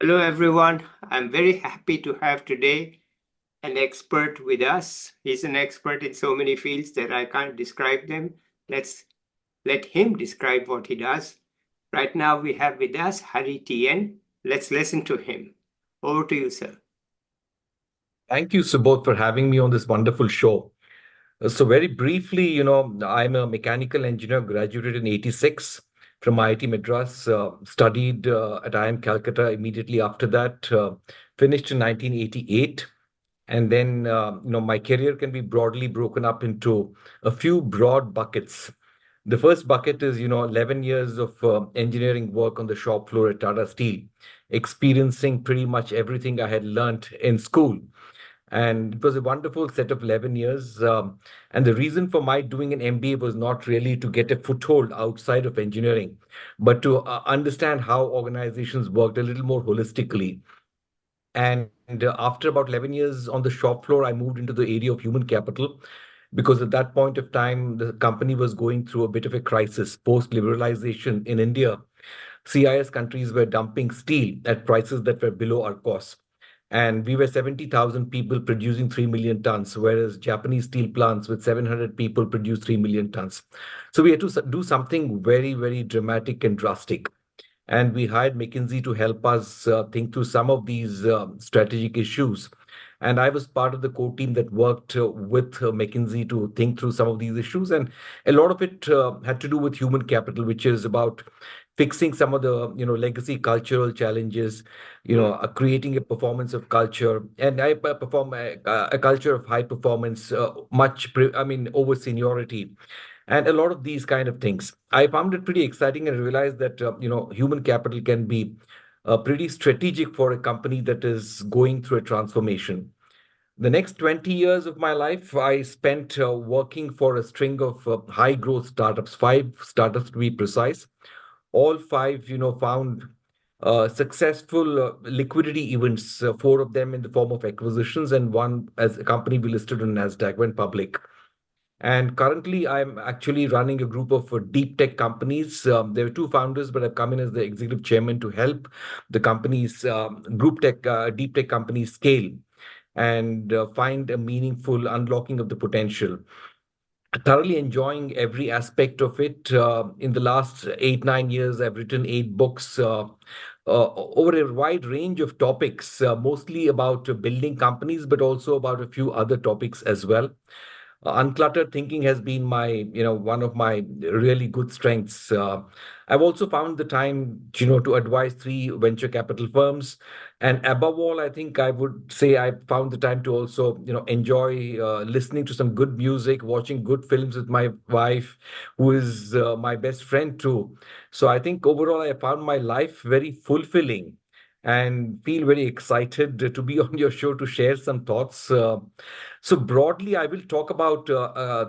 Hello, everyone. I'm very happy to have today an expert with us. He's an expert in so many fields that I can't describe them. Let's let him describe what he does. Right now, we have with us Hari TN. Let's listen to him. Over to you, sir. Thank you, Subodh, for having me on this wonderful show. So, very briefly, I'm a mechanical engineer, graduated in 86 from IIT Madras, studied at IIM Calcutta immediately after that, finished in 1988. And then, my career can be broadly broken up into a few broad buckets. The first bucket is, 11 years of engineering work on the shop floor at Tata Steel, experiencing pretty much everything I had learnt in school. And it was a wonderful set of 11 years. And the reason for my doing an MBA was not really to get a foothold outside of engineering, but to understand how organizations worked a little more holistically. And after about 11 years on the shop floor, I moved into the area of human capital because at that point of time, the company was going through a bit of a crisis post liberalization in India. CIS countries were dumping steel at prices that were below our cost. And we were 70,000 people producing 3 million tons, whereas Japanese steel plants with 700 people produce 3 million tons. So we had to do something very, very dramatic and drastic. And we hired McKinsey to help us think through some of these strategic issues. And I was part of the core team that worked with McKinsey to think through some of these issues. And a lot of it had to do with human capital, which is about fixing some of the legacy cultural challenges, Mm. creating a performance of culture, and I perform a culture of high performance, over seniority and a lot of these kind of things. I found it pretty exciting and realized that human capital can be pretty strategic for a company that is going through a transformation. The next 20 years of my life, I spent working for a string of high growth startups, five startups to be precise. All five, found successful liquidity events, four of them in the form of acquisitions, and one as a company we listed on NASDAQ, went public. And currently, I'm actually running a group of deep tech companies. There are two founders, but I've come in as the executive chairman to help the companies, deep tech companies scale and find a meaningful unlocking of the potential. Thoroughly enjoying every aspect of it. In the last 8, 9 years, I've written 8 books over a wide range of topics, mostly about building companies, but also about a few other topics as well. Uncluttered thinking has been my one of my really good strengths. I've also found the time to advise three venture capital firms, and above all, I think I would say I found the time to also enjoy listening to some good music, watching good films with my wife, who is my best friend too. So I think overall I found my life very fulfilling and feel very excited to be on your show to share some thoughts. So broadly, I will talk about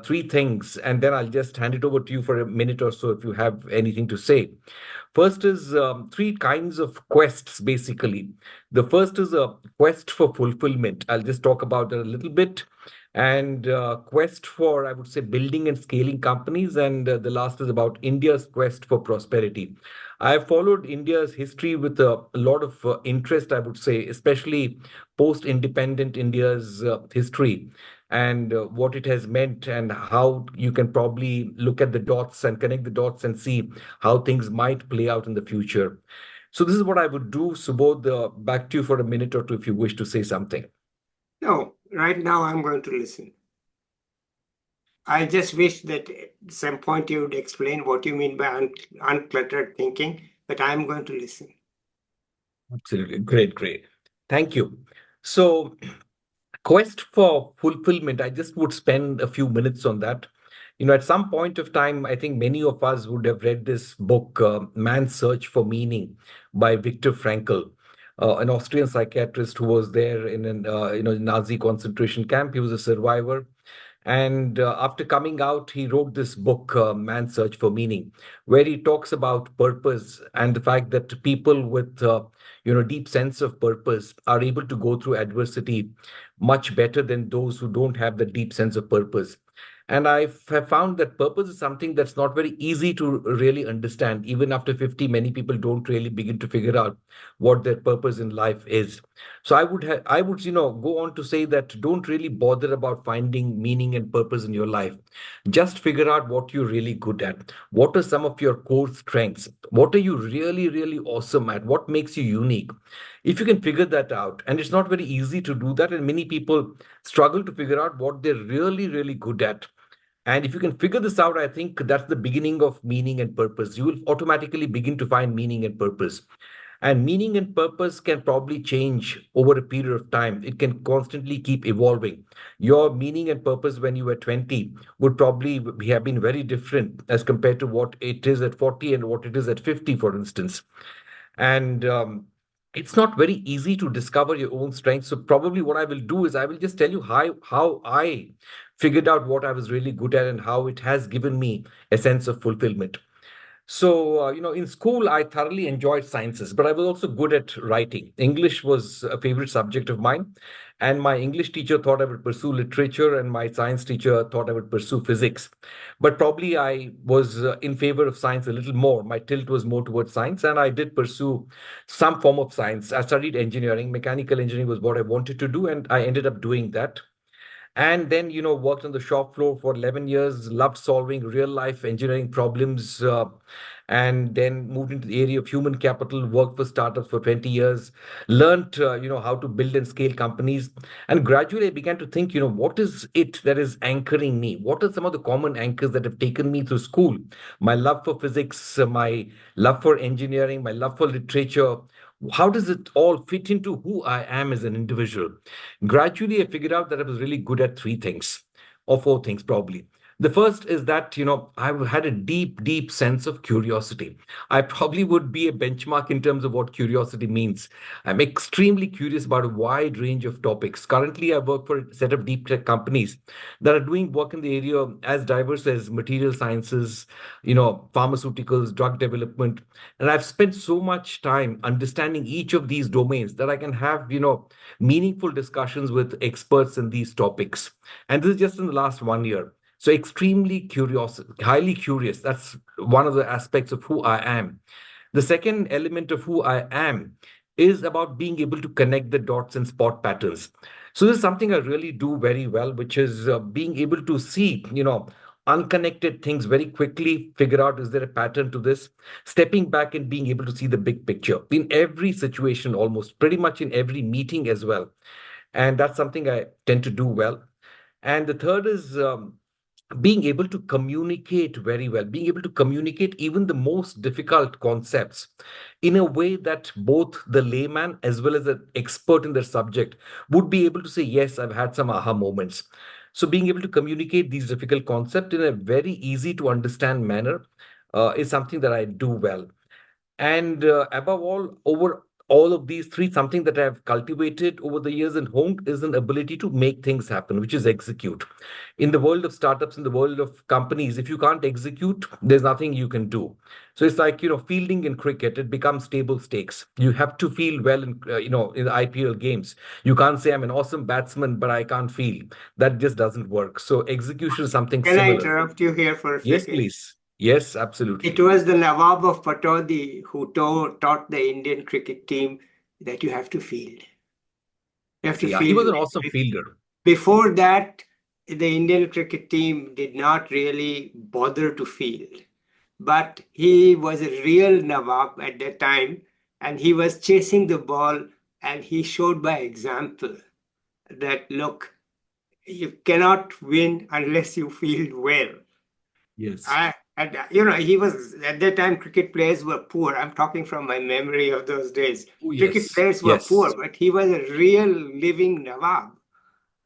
three things, and then I'll just hand it over to you for a minute or so if you have anything to say. First is three kinds of quests, basically. The first is a quest for fulfillment. I'll just talk about that a little bit. And quest for, I would say, building and scaling companies. And the last is about India's quest for prosperity. I've followed India's history with a lot of interest, I would say, especially post independent India's history and what it has meant, and how you can probably look at the dots and connect the dots and see how things might play out in the future. So, this is what I would do. Subodh, back to you for a minute or two if you wish to say something. No, right now I'm going to listen. I just wish that at some point you would explain what you mean by uncluttered thinking, but I'm going to listen. Absolutely. Great, great. Thank you. So, quest for fulfillment, I just would spend a few minutes on that. At some point of time, I think many of us would have read this book, Man's Search for Meaning by Viktor Frankl, an Austrian psychiatrist who was there in an Nazi concentration camp. He was a survivor. And after coming out, he wrote this book, Man's Search for Meaning, where he talks about purpose and the fact that people with deep sense of purpose are able to go through adversity much better than those who don't have the deep sense of purpose. And have found that purpose is something that's not very easy to really understand. Even after 50, many people don't really begin to figure out what their purpose in life is. So I would, go on to say that don't really bother about finding meaning and purpose in your life. Just figure out what you're really good at. What are some of your core strengths? What are you really, really awesome at? What makes you unique? If you can figure that out, and it's not very easy to do that, and many people struggle to figure out what they're really, really good at. And if you can figure this out, I think that's the beginning of meaning and purpose. You will automatically begin to find meaning and purpose. And meaning and purpose can probably change over a period of time. It can constantly keep evolving. Your meaning and purpose when you were 20 would probably have been very different as compared to what it is at 40 and what it is at 50, for instance. And it's not very easy to discover your own strengths. So probably what I will do is I will just tell you how I figured out what I was really good at and how it has given me a sense of fulfillment. So, in school, I thoroughly enjoyed sciences, but I was also good at writing. English was a favorite subject of mine. And my English teacher thought I would pursue literature, and my science teacher thought I would pursue physics. But probably I was in favor of science a little more. My tilt was more towards science, and I did pursue some form of science. I studied engineering. Mechanical engineering was what I wanted to do, and I ended up doing that. And then worked on the shop floor for 11 years, loved solving real life engineering problems, and then moved into the area of human capital, worked for startups for 20 years, learned how to build and scale companies. And gradually I began to think, what is it that is anchoring me? What are some of the common anchors that have taken me through school? My love for physics, my love for engineering, my love for literature. How does it all fit into who I am as an individual? Gradually, I figured out that I was really good at three things, or four things probably. The first is that, I've had a deep, deep sense of curiosity. I probably would be a benchmark in terms of what curiosity means. I'm extremely curious about a wide range of topics. Currently, I work for a set of deep tech companies that are doing work in the area as diverse as material sciences, pharmaceuticals, drug development. And I've spent so much time understanding each of these domains that I can have, meaningful discussions with experts in these topics. And this is just in the last 1 year. So extremely curious, highly curious. That's one of the aspects of who I am. The second element of who I am is about being able to connect the dots and spot patterns. So this is something I really do very well, which is being able to see, unconnected things very quickly, figure out is there a pattern to this, stepping back and being able to see the big picture in every situation, almost pretty much in every meeting as well. And that's something I tend to do well. And the third is being able to communicate very well, being able to communicate even the most difficult concepts in a way that both the layman as well as the expert in their subject would be able to say, yes, I've had some aha moments. So being able to communicate these difficult concepts in a very easy to understand manner is something that I do well. And above all, over all of these three, something that I've cultivated over the years and honed is an ability to make things happen, which is execute. In the world of startups, in the world of companies, if you can't execute, there's nothing you can do. So it's like, fielding in cricket, it becomes table stakes. You have to field well in the IPL games. You can't say I'm an awesome batsman, but I can't field. That just doesn't work. So execution is something Can I similar. interrupt you here for a Yes, second? please. Yes, It absolutely. was the Nawab of Patodi who taught the Indian cricket team that you have to field. You have to Yeah, he was field an well. awesome fielder. Before that, the Indian cricket team did not really bother to field. But he was a real Nawab at that time, and he was chasing the ball, and he showed by example that, look, you cannot win unless you field well. Yes. He was at that time. Cricket players were poor. I'm talking from my memory of those days. Oh, Cricket yes. players were poor, Yes. but he was a real living Nawab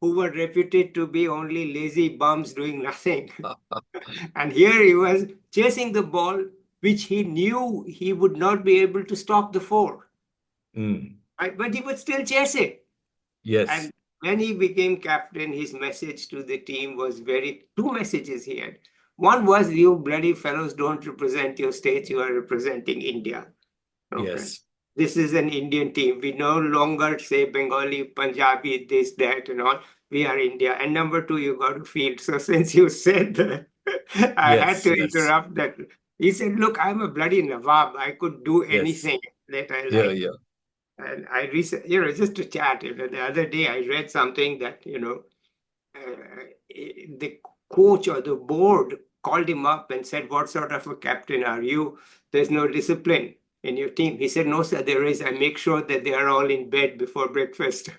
who were reputed to be only lazy bums doing nothing. And here he was chasing the ball, which he knew he would not be able to stop the four, Mm. right? But he would still chase it. Yes. And when he became captain, his message to the team was two messages he had. One was, you bloody fellows don't represent your states, you are representing India. Okay. Yes. This is an Indian team. We no longer say Bengali, Punjabi, this, that, and all. We are India. And number two, you got to feel. So since you said that, I had Yes, to yes, interrupt that. He said, "Look, I'm a bloody Nawab. I could do yes. anything that I Yeah, like." yeah. And I recently, just to chat, the other day I read something that, the coach or the board called him up and said, "What sort of a captain are you? There's no discipline in your team." He said, "No, sir, there is. I make sure that they are all in bed before breakfast."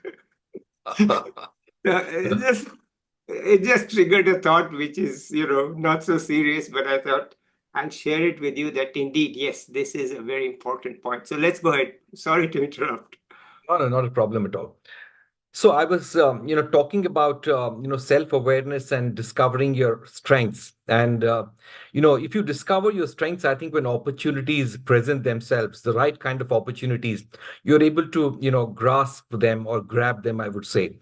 It just triggered a thought, which is, not so serious, but I thought I'll share it with you that indeed, yes, this is a very important point. So let's go ahead. Sorry to interrupt. No, no, not a problem at all. So I was, talking about, self-awareness and discovering your strengths. And, if you discover your strengths, I think when opportunities present themselves, the right kind of opportunities, you're able to, grasp them or grab them, I would say.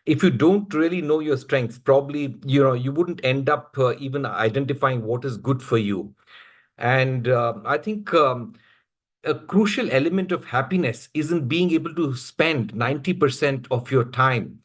If you don't really know your strengths, probably, you wouldn't end up even identifying what is good for you. And I think a crucial element of happiness isn't being able to spend 90% of your time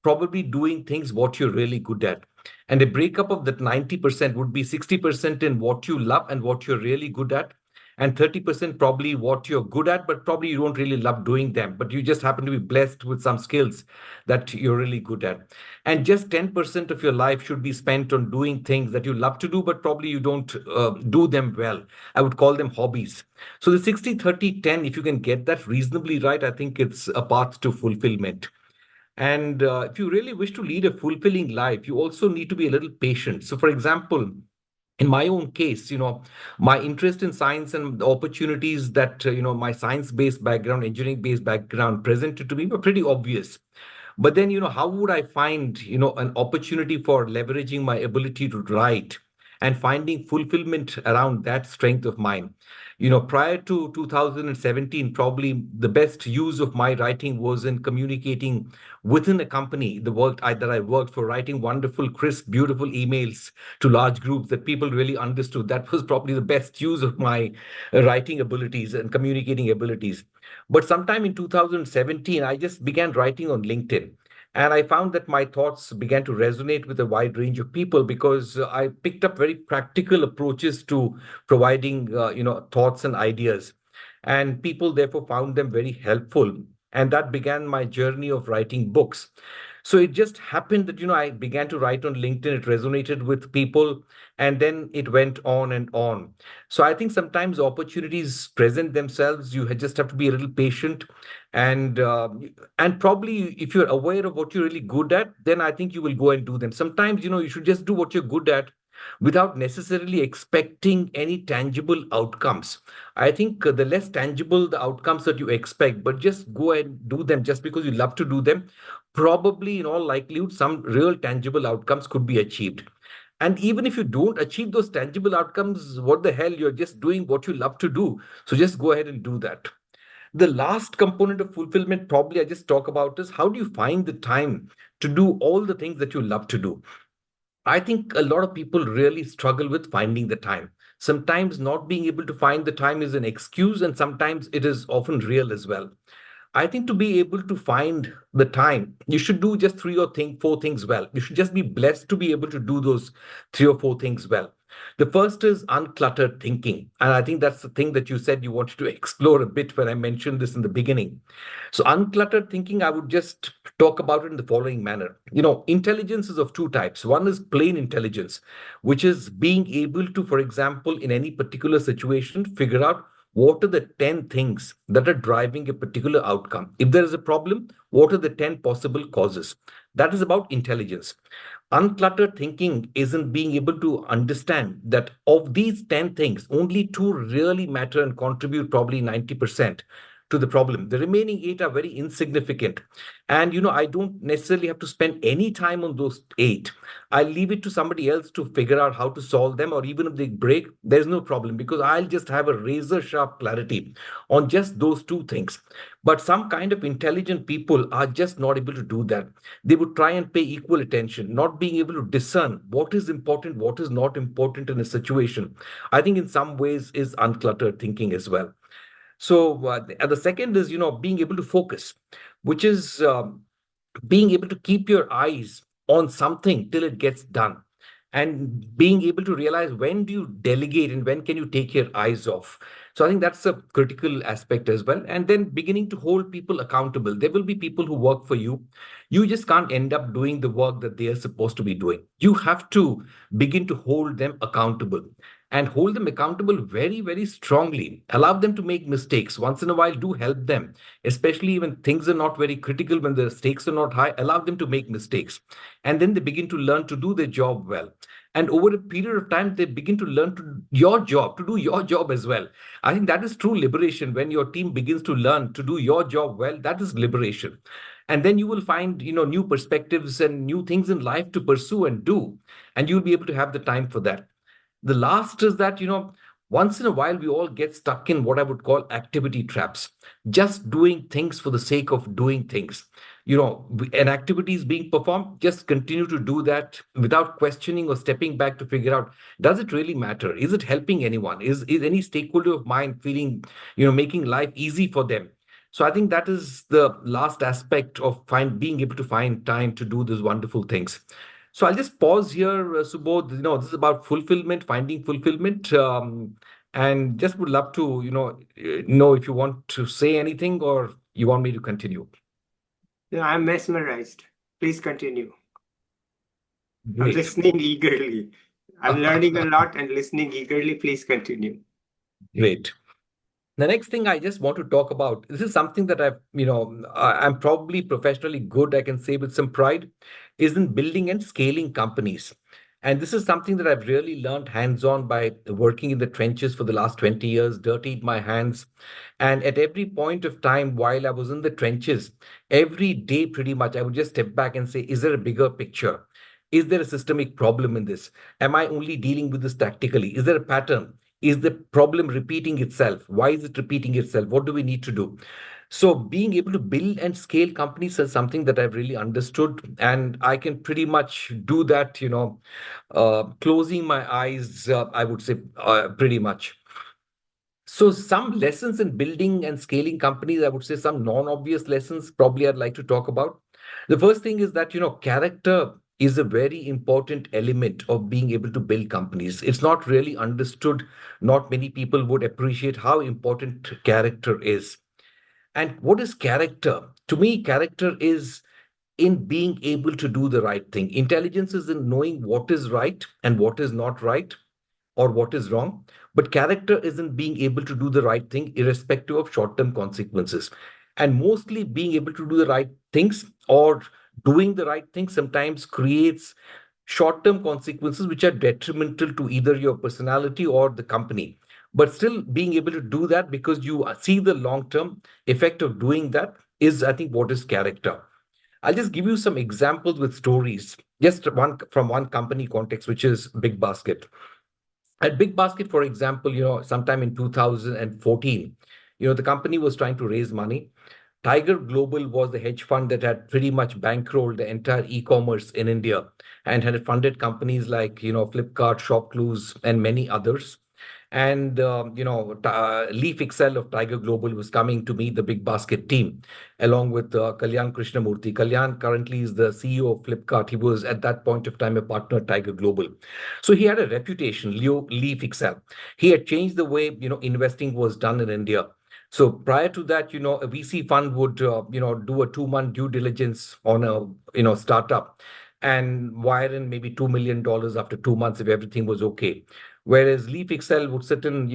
probably doing things what you're really good at. And a breakup of that 90% would be 60% in what you love and what you're really good at, and 30% probably what you're good at, but probably you don't really love doing them, but you just happen to be blessed with some skills that you're really good at. And just 10% of your life should be spent on doing things that you love to do, but probably you don't do them well. I would call them hobbies. So the 60-30-10, if you can get that reasonably right, I think it's a path to fulfillment. And if you really wish to lead a fulfilling life, you also need to be a little patient. So, for example, in my own case, my interest in science and the opportunities that, my science based background, engineering based background presented to me were pretty obvious. But then, how would I find, an opportunity for leveraging my ability to write and finding fulfillment around that strength of mine? Prior to 2017, probably the best use of my writing was in communicating within a company, that I worked for, writing wonderful, crisp, beautiful emails to large groups that people really understood. That was probably the best use of my writing abilities and communicating abilities. But sometime in 2017, I just began writing on LinkedIn. And I found that my thoughts began to resonate with a wide range of people because I picked up very practical approaches to providing, thoughts and ideas. And people therefore found them very helpful. And that began my journey of writing books. So it just happened that, I began to write on LinkedIn. It resonated with people. And then it went on and on. So I think sometimes opportunities present themselves. You just have to be a little patient, and probably if you're aware of what you're really good at, then I think you will go and do them. Sometimes you should just do what you're good at without necessarily expecting any tangible outcomes. I think the less tangible the outcomes that you expect, but just go and do them just because you love to do them, probably in all likelihood some real tangible outcomes could be achieved. And even if you don't achieve those tangible outcomes, what the hell, you're just doing what you love to do. So just go ahead and do that. The last component of fulfillment, probably I just talk about, is how do you find the time to do all the things that you love to do? I think a lot of people really struggle with finding the time. Sometimes not being able to find the time is an excuse, and sometimes it is often real as well. I think to be able to find the time, you should do just four things well. You should just be blessed to be able to do those three or four things well. The first is uncluttered thinking. And I think that's the thing that you said you wanted to explore a bit when I mentioned this in the beginning. So, uncluttered thinking, I would just talk about it in the following manner. Intelligence is of two types. One is plain intelligence, which is being able to, for example, in any particular situation, figure out what are the 10 things that are driving a particular outcome. If there is a problem, what are the 10 possible causes? That is about intelligence. Uncluttered thinking isn't being able to understand that of these 10 things, only two really matter and contribute probably 90% to the problem. The remaining eight are very insignificant. And, I don't necessarily have to spend any time on those eight. I leave it to somebody else to figure out how to solve them, or even if they break, there's no problem because I'll just have a razor sharp clarity on just those two things. But some kind of intelligent people are just not able to do that. They would try and pay equal attention, not being able to discern what is important, what is not important in a situation. I think in some ways is uncluttered thinking as well. So the second is, being able to focus, which is being able to keep your eyes on something till it gets done, and being able to realize when do you delegate and when can you take your eyes off. So I think that's a critical aspect as well. And then beginning to hold people accountable. There will be people who work for you. You just can't end up doing the work that they are supposed to be doing. You have to begin to hold them accountable, and hold them accountable very, very strongly. Allow them to make mistakes once in a while. Do help them, especially when things are not very critical, when the stakes are not high. Allow them to make mistakes, and then they begin to learn to do their job well. And over a period of time, they begin to learn to do your job as well. I think that is true liberation. When your team begins to learn to do your job well, that is liberation. And then you will find, new perspectives and new things in life to pursue and do, and you'll be able to have the time for that. The last is that, once in a while, we all get stuck in what I would call activity traps, just doing things for the sake of doing things. An activity is being performed, just continue to do that without questioning or stepping back to figure out, does it really matter? Is it helping anyone? Is any stakeholder of mine feeling, making life easy for them? So I think that is the last aspect of being able to find time to do these wonderful things. So I'll just pause here, Subodh. This is about fulfillment, finding fulfillment, and just would love to, know if you want to say anything or you want me to continue. Yeah, I'm mesmerized. Please continue. I'm Great. listening eagerly. I'm learning a lot and listening eagerly. Please continue. Great. The next thing I just want to talk about, this is something that I'm probably professionally good, I can say with some pride, is in building and scaling companies. And this is something that I've really learned hands-on by working in the trenches for the last 20 years, dirtied my hands. And at every point of time while I was in the trenches, every day pretty much, I would just step back and say, is there a bigger picture? Is there a systemic problem in this? Am I only dealing with this tactically? Is there a pattern? Is the problem repeating itself? Why is it repeating itself? What do we need to do? So being able to build and scale companies is something that I've really understood, and I can pretty much do that, closing my eyes, I would say, pretty much. So some lessons in building and scaling companies, I would say some non-obvious lessons probably I'd like to talk about. The first thing is that, character is a very important element of being able to build companies. It's not really understood. Not many people would appreciate how important character is. And what is character? To me, character is in being able to do the right thing. Intelligence is in knowing what is right and what is not right, or what is wrong. But character isn't being able to do the right thing, irrespective of short term consequences. And mostly being able to do the right things, or doing the right thing, sometimes creates short term consequences which are detrimental to either your personality or the company. But still, being able to do that because you see the long term effect of doing that is, I think, what is character. I'll just give you some examples with stories. Just one from one company context, which is Big Basket. At Big Basket, for example, sometime in 2014, the company was trying to raise money. Tiger Global was the hedge fund that had pretty much bankrolled the entire e-commerce in India and had funded companies like, Flipkart, ShopClues, and many others. And Leaf Excel of Tiger Global was coming to meet the Big Basket team, along with Kalyan Krishnamurthy. Kalyan currently is the CEO of Flipkart. He was at that point of time a partner at Tiger Global. So he had a reputation, Leaf Excel. He had changed the way investing was done in India. So prior to that, a VC fund would do a 2 month due diligence on a startup and wire in maybe $2 million after 2 months if everything was okay. Whereas Leaf Excel would sit in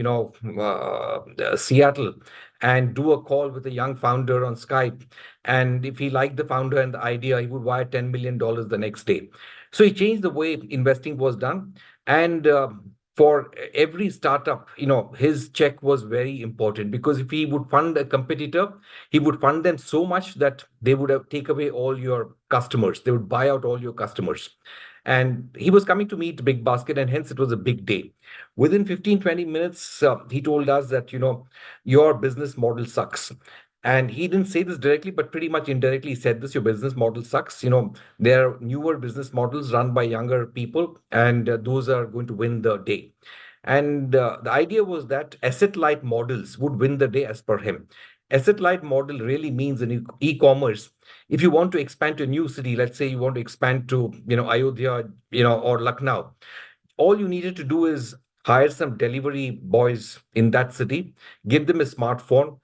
Seattle and do a call with a young founder on Skype, and if he liked the founder and the idea, he would wire $10 million the next day. So he changed the way investing was done. And for every startup, his check was very important, because if he would fund a competitor, he would fund them so much that they would have take away all your customers. They would buy out all your customers. And he was coming to meet Big Basket, and hence it was a big day. Within 15-20 minutes, he told us that, your business model sucks. And he didn't say this directly, but pretty much indirectly he said this: your business model sucks. There are newer business models run by younger people, and those are going to win the day. And the idea was that asset light models would win the day as per him. Asset light model really means in e-commerce, if you want to expand to a new city, let's say you want to expand to, Ayodhya, or Lucknow, all you needed to do is hire some delivery boys in that city, give them a smartphone,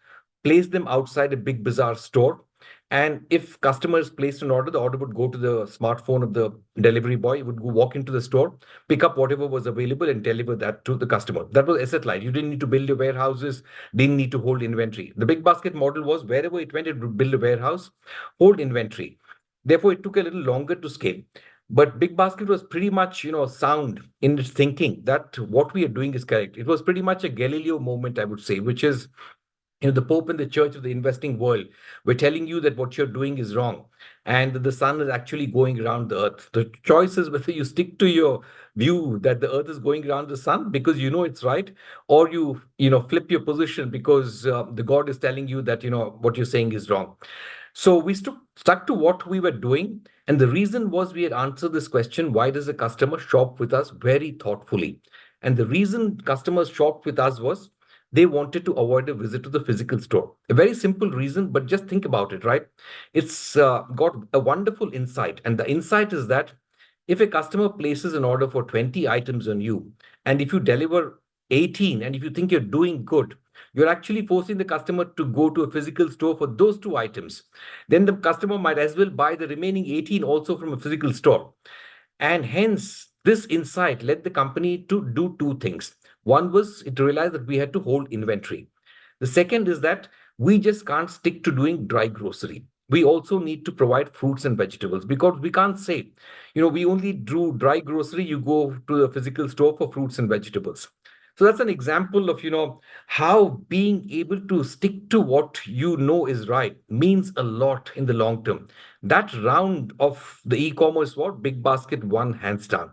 place them outside a big bazaar store. And if customers placed an order, the order would go to the smartphone of the delivery boy, would go walk into the store, pick up whatever was available, and deliver that to the customer. That was asset light. You didn't need to build your warehouses, didn't need to hold inventory. The big basket model was wherever it went, it would build a warehouse, hold inventory. Therefore, it took a little longer to scale. But Big Basket was pretty much, sound in its thinking that what we are doing is correct. It was pretty much a Galileo moment, I would say, which is, the Pope and the Church of the investing world were telling you that what you're doing is wrong, and that the sun is actually going around the earth. The choice is whether you stick to your view that the earth is going around the sun because you know it's right, or you flip your position because the God is telling you that what you're saying is wrong. So we stuck to what we were doing. And the reason was we had answered this question, why does a customer shop with us, very thoughtfully. And the reason customers shopped with us was they wanted to avoid a visit to the physical store. A very simple reason, but just think about it, right? It's got a wonderful insight. And the insight is that if a customer places an order for 20 items on you, and if you deliver 18, and if you think you're doing good, you're actually forcing the customer to go to a physical store for those two items. Then the customer might as well buy the remaining 18 also from a physical store. And hence, this insight led the company to do two things. One was it realized that we had to hold inventory. The second is that we just can't stick to doing dry grocery. We also need to provide fruits and vegetables because we can't say, we only do dry grocery, you go to the physical store for fruits and vegetables. So that's an example of, how being able to stick to what you know is right means a lot in the long term. That round of the e-commerce war, Big Basket won hands down.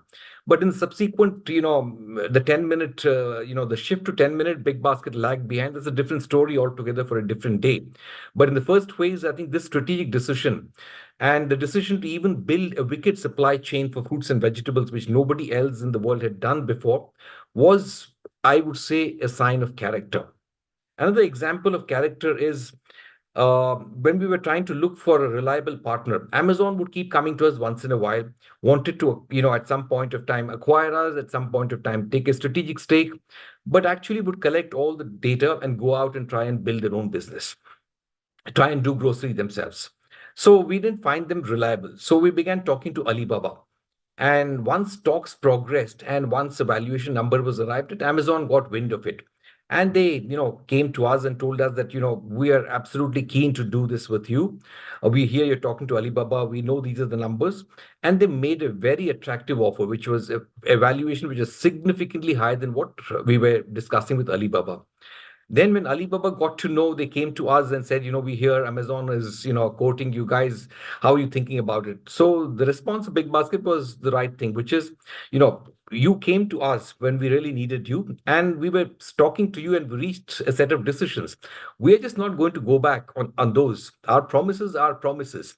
But in subsequent, the 10-minute, the shift to 10-minute, Big Basket lagged behind. That's a different story altogether for a different day. But in the first phase, I think this strategic decision and the decision to even build a wicked supply chain for fruits and vegetables, which nobody else in the world had done before, was, I would say, a sign of character. Another example of character is when we were trying to look for a reliable partner. Amazon would keep coming to us once in a while, wanted to, at some point of time acquire us, at some point of time take a strategic stake, but actually would collect all the data and go out and try and build their own business, try and do grocery themselves. So we didn't find them reliable. So we began talking to Alibaba. And once talks progressed and once a valuation number was arrived at, Amazon got wind of it. And they, came to us and told us that, we are absolutely keen to do this with you. We hear you're talking to Alibaba. We know these are the numbers. And they made a very attractive offer, which was a valuation which is significantly higher than what we were discussing with Alibaba. Then when Alibaba got to know, they came to us and said, we hear Amazon is, quoting you guys. How are you thinking about it? So the response of Big Basket was the right thing, which is, you came to us when we really needed you, and we were talking to you and we reached a set of decisions. We are just not going to go back on those. Our promises are promises.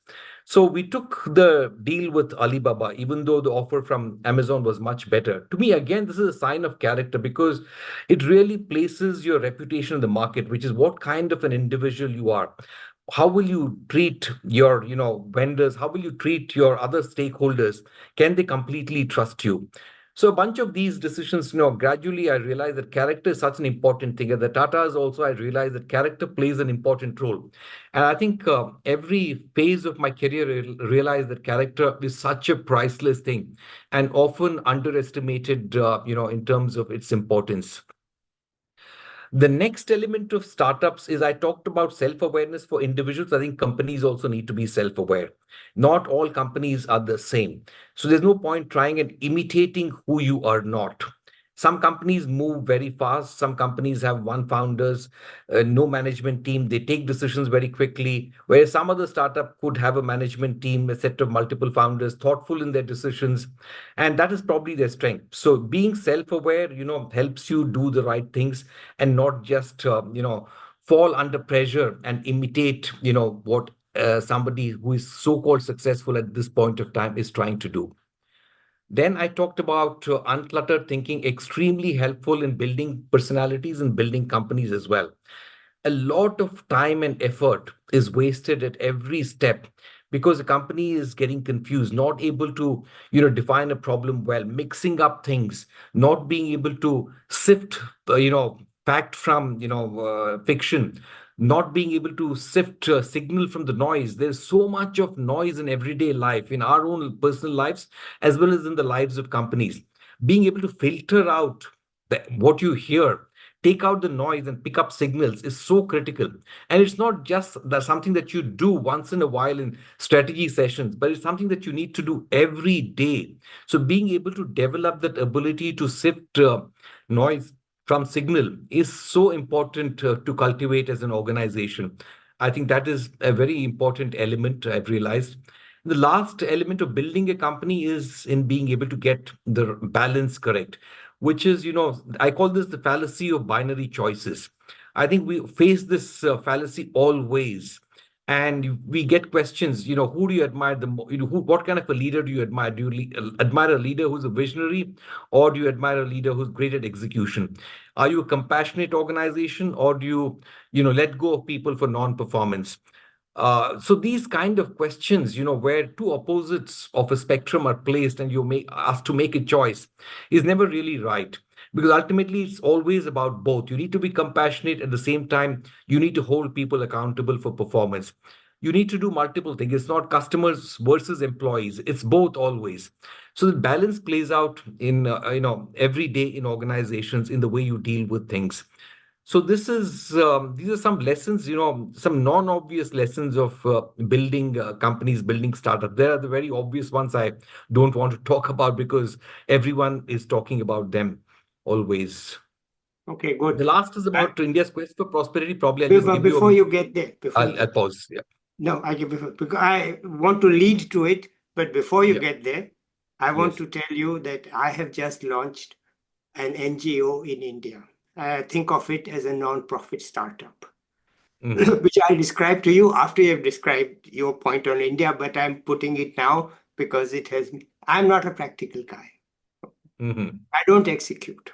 So we took the deal with Alibaba, even though the offer from Amazon was much better. To me, again, this is a sign of character because it really places your reputation in the market, which is what kind of an individual you are. How will you treat your vendors? How will you treat your other stakeholders? Can they completely trust you? So a bunch of these decisions, gradually I realized that character is such an important thing. At the Tatas also, I realized that character plays an important role. And I think every phase of my career realized that character is such a priceless thing and often underestimated, in terms of its importance. The next element of startups is I talked about self awareness for individuals. I think companies also need to be self aware. Not all companies are the same. So there's no point trying and imitating who you are not. Some companies move very fast. Some companies have one founders, no management team. They take decisions very quickly. Whereas some other startup could have a management team, a set of multiple founders, thoughtful in their decisions, and that is probably their strength. So being self-aware, helps you do the right things and not just fall under pressure and imitate what somebody who is so-called successful at this point of time is trying to do. Then I talked about uncluttered thinking, extremely helpful in building personalities and building companies as well. A lot of time and effort is wasted at every step because the company is getting confused, not able to define a problem well, mixing up things, not being able to sift fact from fiction, not being able to sift signal from the noise. There's so much of noise in everyday life, in our own personal lives as well as in the lives of companies. Being able to filter out what you hear, take out the noise and pick up signals is so critical. And it's not just something that you do once in a while in strategy sessions, but it's something that you need to do every day. So being able to develop that ability to sift noise from signal is so important to cultivate as an organization. I think that is a very important element I've realized. The last element of building a company is in being able to get the balance correct, which is, I call this the fallacy of binary choices. I think we face this fallacy always. And we get questions, who do you admire the most? What kind of a leader do you admire? Do you admire a leader who's a visionary, or do you admire a leader who's great at execution? Are you a compassionate organization, or do let go of people for non-performance? So these kind of questions, where two opposites of a spectrum are placed and you may asked to make a choice, is never really right. Because ultimately, it's always about both. You need to be compassionate at the same time. You need to hold people accountable for performance. You need to do multiple things. It's not customers versus employees. It's both always. So the balance plays out in every day in organizations in the way you deal with things. So these are some lessons, some non-obvious lessons of building companies, building startups. There are the very obvious ones I don't want to talk about because everyone is talking about them always. Okay, good. The last is I, about India's quest for prosperity. Probably I'll just but give you a before minute. you get there, before you I'll get pause. Yeah. no, I give because I want to lead to it, but before you Yeah. get there, I want Yes. to tell you that I have just launched an NGO in India. Think of it as a non-profit startup, Hmm. which I'll describe to you after you've described your point on India, but I'm putting it now because it has, I'm not a practical guy. Hmm. I don't execute.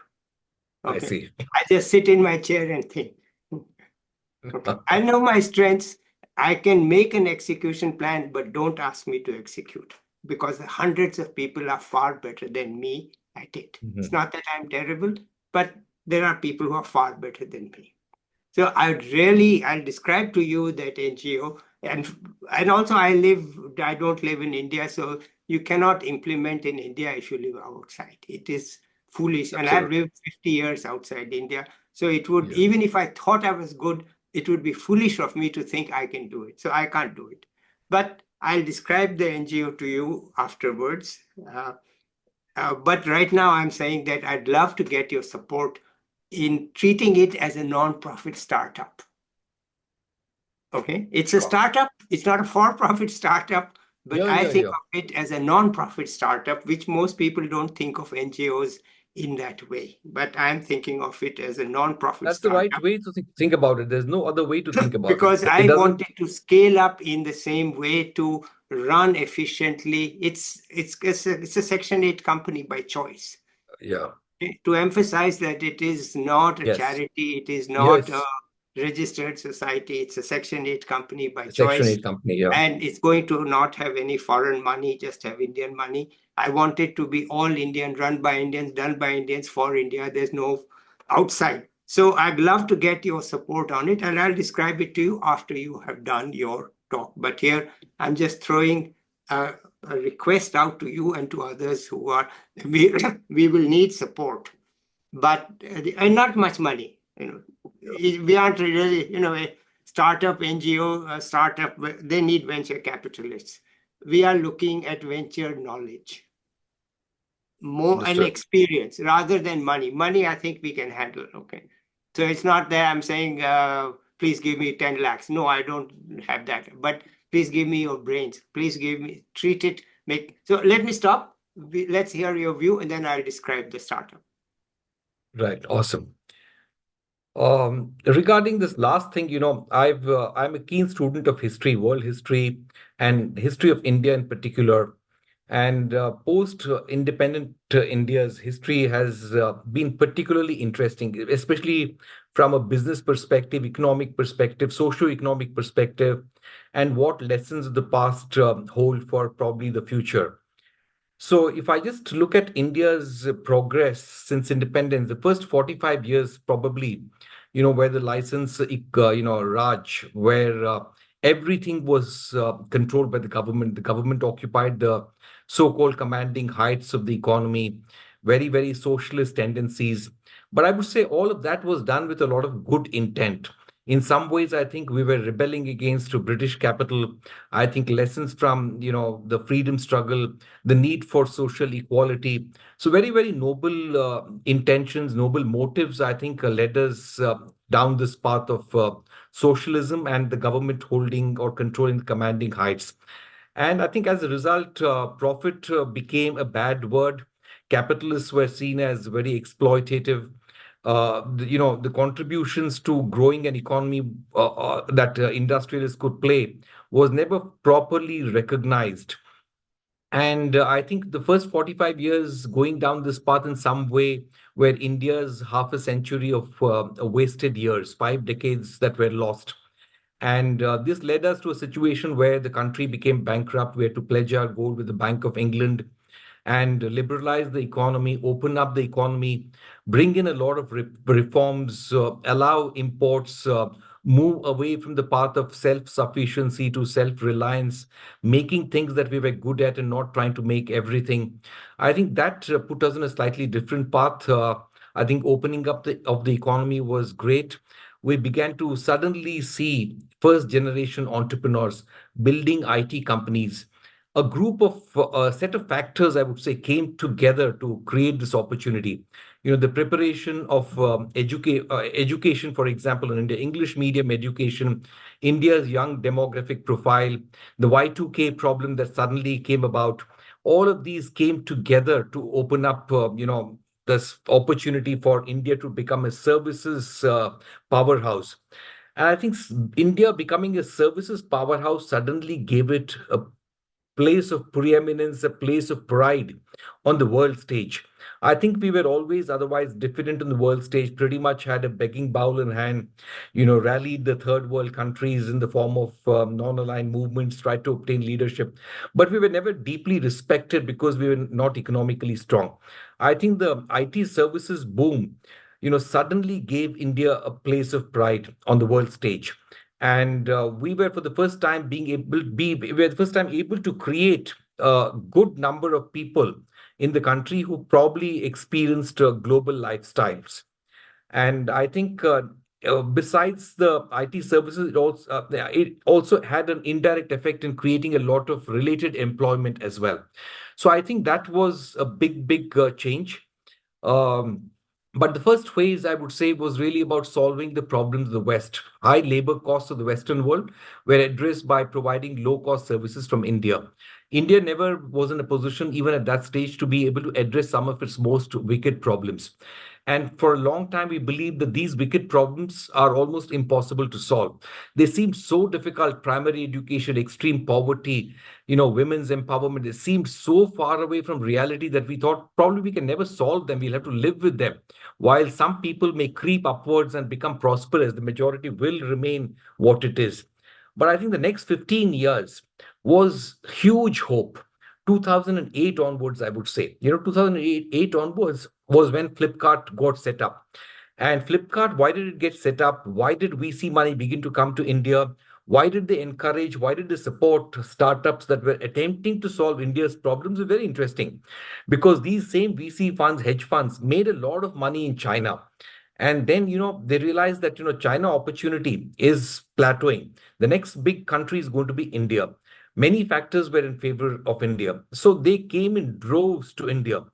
I Okay. see. I just sit in my chair and think. Okay. I know my strengths. I can make an execution plan, but don't ask me to execute because hundreds of people are far better than me at it. It's Mhm. not that I'm terrible, but there are people who are far better than me. So I'll describe to you that NGO, and also I don't live in India, so you cannot implement in India if you live outside. It is foolish, and I've Absolutely. lived 50 years outside India, so it would, Yeah. even if I thought I was good, it would be foolish of me to think I can do it. So I can't do it. But I'll describe the NGO to you afterwards. But right now, I'm saying that I'd love to get your support in treating it as a non-profit startup. Okay, it's a Sure. startup. It's not a for-profit startup, but Yeah, I yeah, think yeah. of it as a non-profit startup, which most people don't think of NGOs in that way. But I'm thinking of it as a non-profit That's the right startup way to think about it. There's no other way to think about it. because It I doesn't. wanted to scale up in the same way to run efficiently. It's a Section 8 company by choice. Yeah. To emphasize that it is not a Yes. charity, it is not a Yes. registered society, it's a Section 8 company by A Section choice, 8 company. Yeah. and it's going to not have any foreign money, just have Indian money. I want it to be all Indian, run by Indians, done by Indians for India. There's no outside. So I'd love to get your support on it, and I'll describe it to you after you have done your talk. But here I'm just throwing a request out to you and to others who are, we, we will need support, but not much money. We aren't really, a startup NGO, a startup, they need venture capitalists. We are looking at venture knowledge, more an Understood. experience rather than money. Money, I think we can handle. Okay. So it's not that I'm saying, please give me 10 lakhs. No, I don't have that. But please give me your brains. Please give me, treat it, make. So let me stop. Let's hear your view and then I'll describe the startup. Right. Awesome. Regarding this last thing, I'm a keen student of history, world history, and history of India in particular. And post-independent India's history has been particularly interesting, especially from a business perspective, economic perspective, socio-economic perspective, and what lessons the past hold for probably the future. So, if I just look at India's progress since independence, the first 45 years probably, where the license, Raj, where everything was controlled by the government. The government occupied the so-called commanding heights of the economy, very, very socialist tendencies. But I would say all of that was done with a lot of good intent. In some ways, I think we were rebelling against British capital. I think lessons from, the freedom struggle, the need for social equality. So very, very noble intentions, noble motives, I think, led us down this path of socialism and the government holding or controlling the commanding heights. And I think as a result, profit became a bad word. Capitalists were seen as very exploitative. The contributions to growing an economy that industrialists could play was never properly recognized. And I think the first 45 years going down this path in some way were India's half a century of wasted years, 5 decades that were lost. And this led us to a situation where the country became bankrupt. We had to pledge our gold with the Bank of England and liberalize the economy, open up the economy, bring in a lot of reforms, allow imports, move away from the path of self sufficiency to self reliance, making things that we were good at and not trying to make everything. I think that put us in a slightly different path. I think opening up of the economy was great. We began to suddenly see first generation entrepreneurs building IT companies. A group of a set of factors, I would say, came together to create this opportunity. The preparation of education, for example, in India, English medium education, India's young demographic profile, the Y2K problem that suddenly came about. All of these came together to open up, this opportunity for India to become a services powerhouse. And I think India becoming a services powerhouse suddenly gave it a place of preeminence, a place of pride on the world stage. I think we were always otherwise diffident on the world stage, pretty much had a begging bowl in hand, rallied the third world countries in the form of non aligned movements, tried to obtain leadership. But we were never deeply respected because we were not economically strong. I think the IT services boom, suddenly gave India a place of pride on the world stage. And we were for the first time being able be we were the first time able to create a good number of people in the country who probably experienced global lifestyles. And I think besides the IT services, it also had an indirect effect in creating a lot of related employment as well. So I think that was a big, big change. Um, but the first phase, I would say, was really about solving the problems of the West. High labor costs of the Western world were addressed by providing low cost services from India. India never was in a position, even at that stage, to be able to address some of its most wicked problems. And for a long time, we believed that these wicked problems are almost impossible to solve. They seemed so difficult: primary education, extreme poverty, women's empowerment. They seemed so far away from reality that we thought probably we can never solve them. We'll have to live with them. While some people may creep upwards and become prosperous, the majority will remain what it is. But I think the next 15 years was huge hope. 2008 onwards, I would say. 2008 onwards was when Flipkart got set up. And Flipkart, why did it get set up? Why did VC money begin to come to India? Why did they encourage, why did they support startups that were attempting to solve India's problems? Is very interesting because these same VC funds, hedge funds, made a lot of money in China. And then, they realized that, China opportunity is plateauing. The next big country is going to be India. Many factors were in favor of India. So they came in droves to India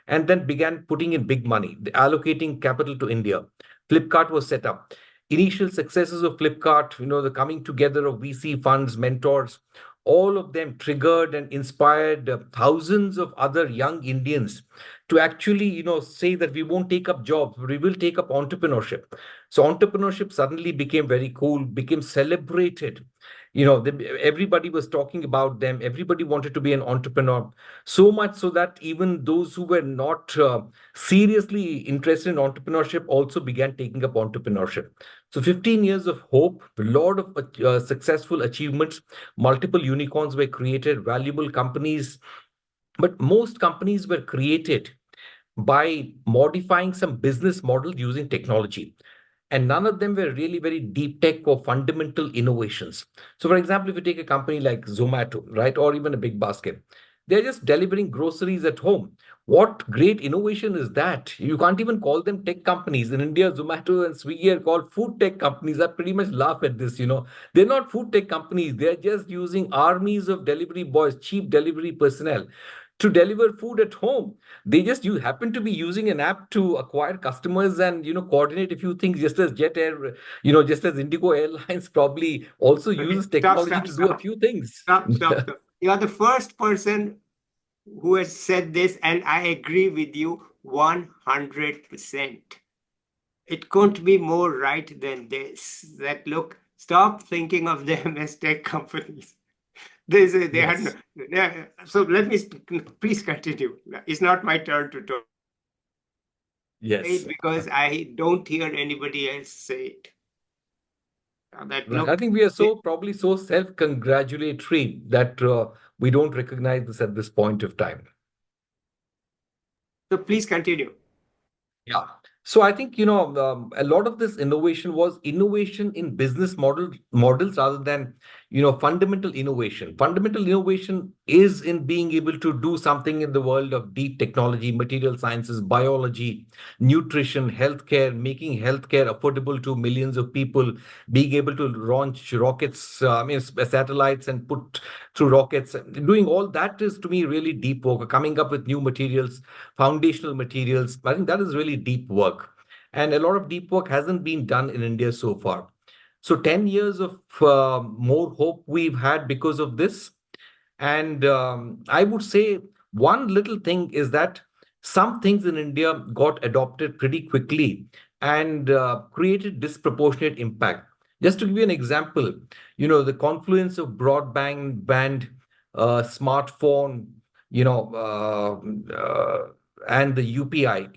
and then began putting in big money, allocating capital to India. Flipkart was set up. Initial successes of Flipkart, the coming together of VC funds, mentors, all of them triggered and inspired thousands of other young Indians to actually, say that we won't take up jobs, we will take up entrepreneurship. So entrepreneurship suddenly became very cool, became celebrated. Everybody was talking about them. Everybody wanted to be an entrepreneur. So much so that even those who were not seriously interested in entrepreneurship also began taking up entrepreneurship. So 15 years of hope, a lot of successful achievements, multiple unicorns were created, valuable companies. But most companies were created by modifying some business model using technology. And none of them were really very deep tech or fundamental innovations. So, for example, if you take a company like Zomato, right, or even a Big Basket, they're just delivering groceries at home. What great innovation is that? You can't even call them tech companies. In India, Zomato and Swiggy are called food tech companies. I pretty much laugh at this. They're not food tech companies. They're just using armies of delivery boys, cheap delivery personnel to deliver food at home. You happen to be using an app to acquire customers and coordinate a few things, just as Jet Air, just as Indigo Airlines probably also Okay, uses stop, technology stop, to do a stop, few things. stop, stop, stop. You are the first person who has said this, and I agree with you 100%. It couldn't be more right than this. That look, stop thinking of them as tech companies. They had no. Yes. So let me please continue. It's not my turn to talk. Say Yes. it because I don't hear anybody else say it. That Right. I look. think we are probably so self-congratulatory that we don't recognize this at this point of time. So please continue. Yeah. So I think, a lot of this innovation was innovation in business models rather than, fundamental innovation. Fundamental innovation is in being able to do something in the world of deep technology, material sciences, biology, nutrition, healthcare, making healthcare affordable to millions of people, being able to launch rockets, satellites and put through rockets. Doing all that is to me really deep work, coming up with new materials, foundational materials. I think that is really deep work. And a lot of deep work hasn't been done in India so far. So 10 years of more hope we've had because of this. And I would say one little thing is that some things in India got adopted pretty quickly and created disproportionate impact. Just to give you an example, the confluence of broadband, smartphone, and the UPI,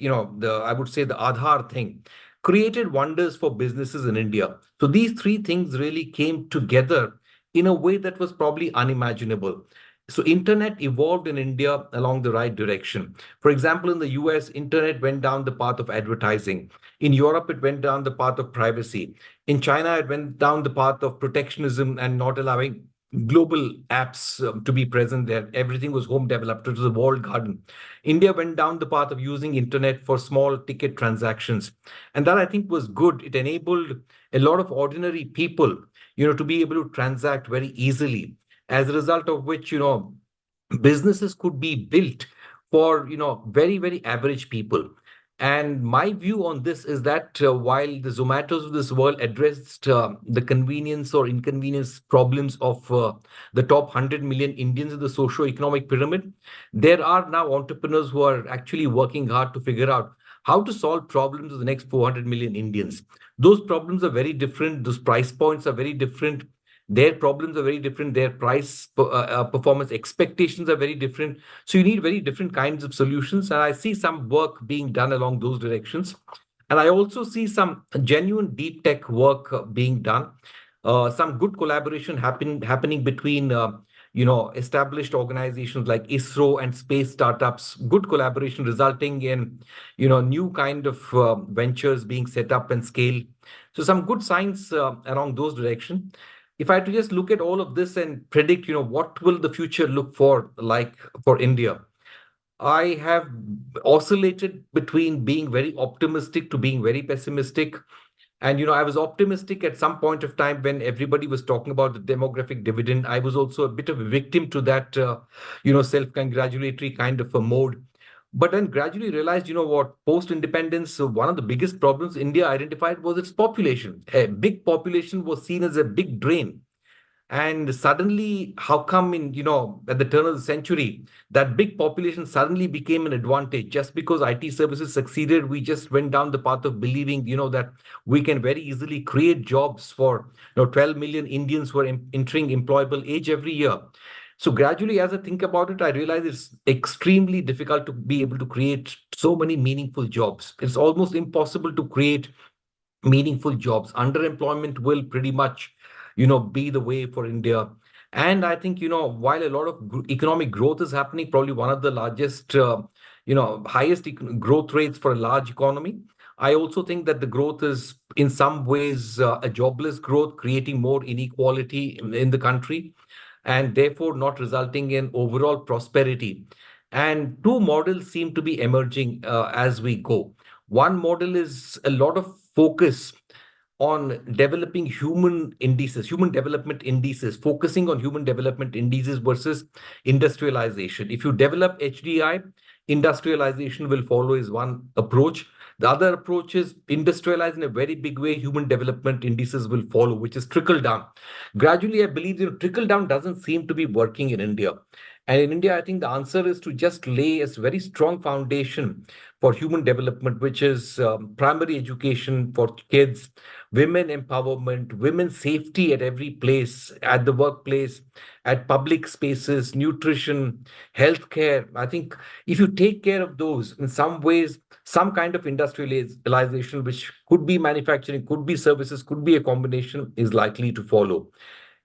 I would say the Aadhaar thing, created wonders for businesses in India. So these three things really came together in a way that was probably unimaginable. So internet evolved in India along the right direction. For example, in the US, internet went down the path of advertising. In Europe, it went down the path of privacy. In China, it went down the path of protectionism and not allowing global apps to be present there. Everything was home developed. It was a walled garden. India went down the path of using internet for small ticket transactions. And that I think was good. It enabled a lot of ordinary people, to be able to transact very easily, as a result of which, businesses could be built for, very, very average people. And my view on this is that while the Zomatos of this world addressed the convenience or inconvenience problems of the top 100 million Indians in the socio-economic pyramid, there are now entrepreneurs who are actually working hard to figure out how to solve problems of the next 400 million Indians. Those problems are very different. Those price points are very different. Their problems are very different. Their performance expectations are very different. So you need very different kinds of solutions. And I see some work being done along those directions. And I also see some genuine deep tech work being done. Some good collaboration happening between established organizations like ISRO and space startups. Good collaboration resulting in new kind of ventures being set up and scaled. So some good signs along those directions. If I had to just look at all of this and predict, what will the future look for like for India, I have oscillated between being very optimistic to being very pessimistic. And I was optimistic at some point of time when everybody was talking about the demographic dividend. I was also a bit of a victim to that, self-congratulatory kind of a mode. But then gradually realized, what, post-independence, one of the biggest problems India identified was its population. A big population was seen as a big drain. And suddenly, how come at the turn of the century, that big population suddenly became an advantage just because IT services succeeded? We just went down the path of believing, that we can very easily create jobs for 12 million Indians who are entering employable age every year. So gradually, as I think about it, I realize it's extremely difficult to be able to create so many meaningful jobs. It's almost impossible to create meaningful jobs. Underemployment will pretty much, be the way for India. And I think, while a lot of economic growth is happening, probably one of the largest, highest growth rates for a large economy, I also think that the growth is in some ways a jobless growth, creating more inequality in the country, and therefore not resulting in overall prosperity. And two models seem to be emerging as we go. One model is a lot of focus on developing human development indices, focusing on human development indices versus industrialization. If you develop HDI, industrialization will follow is one approach. The other approach is industrialize in a very big way, human development indices will follow, which is trickle down. Gradually, I believe trickle down doesn't seem to be working in India. And in India, I think the answer is to just lay a very strong foundation for human development, which is primary education for kids, women empowerment, women's safety at every place, at the workplace, at public spaces, nutrition, healthcare. I think if you take care of those in some ways, some kind of industrialization, which could be manufacturing, could be services, could be a combination, is likely to follow.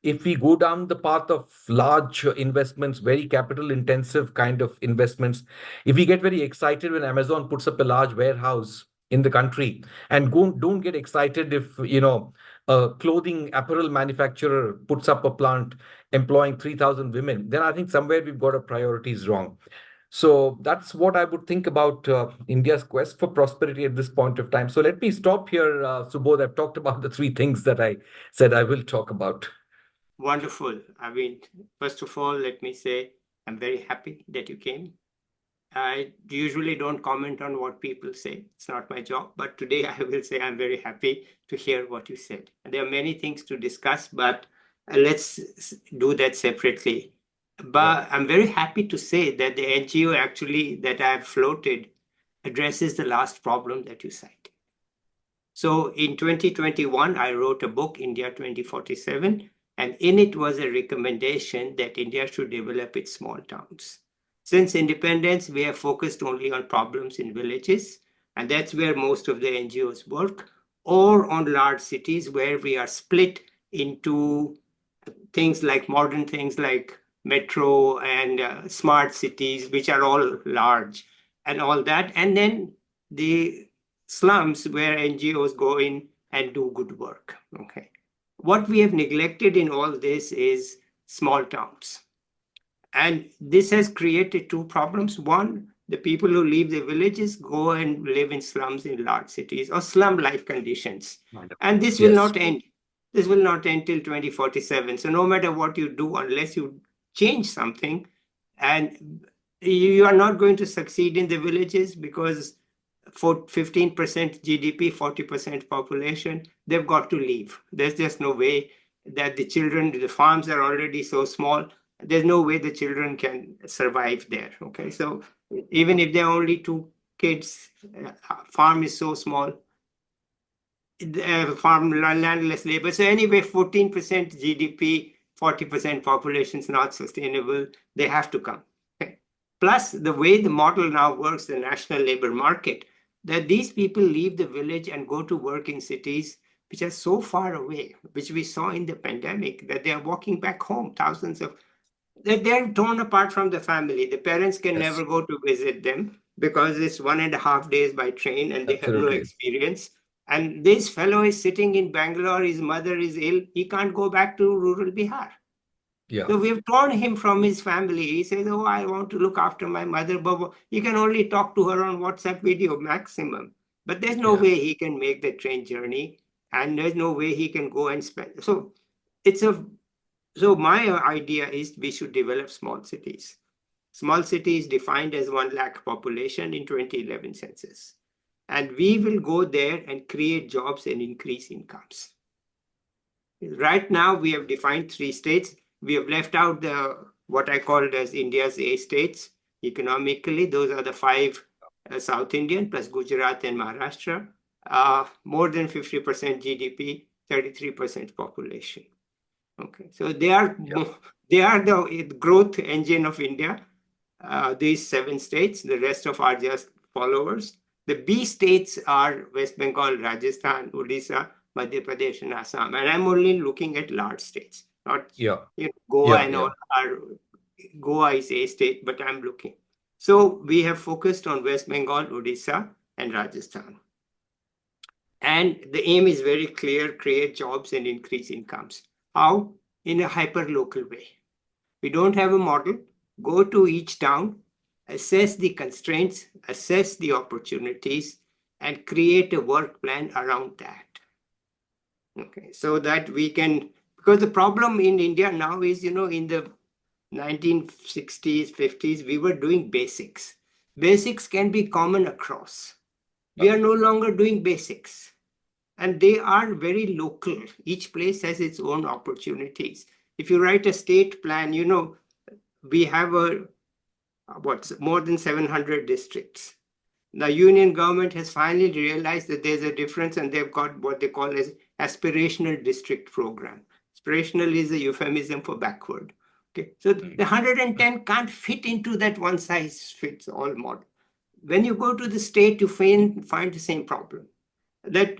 If we go down the path of large investments, very capital intensive kind of investments, if we get very excited when Amazon puts up a large warehouse in the country, and don't get excited if a clothing apparel manufacturer puts up a plant employing 3,000 women, then I think somewhere we've got our priorities wrong. So that's what I would think about India's quest for prosperity at this point of time. So let me stop here, Subodh. I've talked about the three things that I said I will talk about. Wonderful. I mean, first of all, let me say I'm very happy that you came. I usually don't comment on what people say. It's not my job. But today I will say I'm very happy to hear what you said. And there are many things to discuss, but let's do that separately. Yeah. But I'm very happy to say that the NGO actually that I've floated addresses the last problem that you cited. So in 2021, I wrote a book, India 2047, and in it was a recommendation that India should develop its small towns. Since independence, we have focused only on problems in villages, and that's where most of the NGOs work, or on large cities where we are split into modern things like metro and smart cities, which are all large and all that. And then the slums where NGOs go in and do good work. Okay. What we have neglected in all this is small towns. And this has created two problems. One, the people who leave the villages go and live in slums in large cities or slum like conditions. And this will Yes. not end. This will not end till 2047. So no matter what you do, unless you change something, and you are not going to succeed in the villages because for 15% GDP, 40% population, they've got to leave. There's just no way that the farms are already so small. There's no way the children can survive there. Okay, so even if there are only two kids, farm is so small, farm landless labor. So anyway, 14% GDP, 40% population is not sustainable. They have to come. Okay. Plus, the way the model now works, the national labor market, that these people leave the village and go to work in cities which are so far away, which we saw in the pandemic, that they are walking back home, thousands of they're torn apart from the family. The parents can Yes. never go to visit them because it's 1.5 days by train and they have no Absolutely. experience. And this fellow is sitting in Bangalore, his mother is ill, he can't go back to rural Bihar. Yeah. So we've torn him from his family. He says, oh, I want to look after my mother, but he can only talk to her on WhatsApp video maximum. But there's no Yeah. way he can make the train journey, and there's no way he can go and spend. It's a so my idea is we should develop small cities. Small cities defined as 1 lakh population in 2011 census. And we will go there and create jobs and increase incomes. Right now, we have defined 3 states. We have left out the what I called as India's A states economically. Those are the five South Indian plus Gujarat and Maharashtra. More than 50% GDP, 33% population. Okay, so Yeah. they are the growth engine of India. These 7 states, the rest of are just followers. The B states are West Bengal, Rajasthan, Odisha, Madhya Pradesh, and Assam. And I'm only looking at large states, not Yeah. Goa Yeah. and all Yeah. are. Goa is a state, but I'm looking. So we have focused on West Bengal, Odisha, and Rajasthan. And the aim is very clear: create jobs and increase incomes. How? In a hyper local way. We don't have a model. Go to each town, assess the constraints, assess the opportunities, and create a work plan around that. Okay, so that we can, because the problem in India now is, in the 1960s, 50s, we were doing basics. Basics can be common across. We Yeah. are no longer doing basics, and they are very local. Each place has its own opportunities. If you write a state plan, we have what's more than 700 districts. The union government has finally realized that there's a difference, and they've got what they call as aspirational district program. Aspirational is a euphemism for backward. Okay, so the Mm. 110 can't fit into that one size fits all model. When you go to the state, you find the same problem. That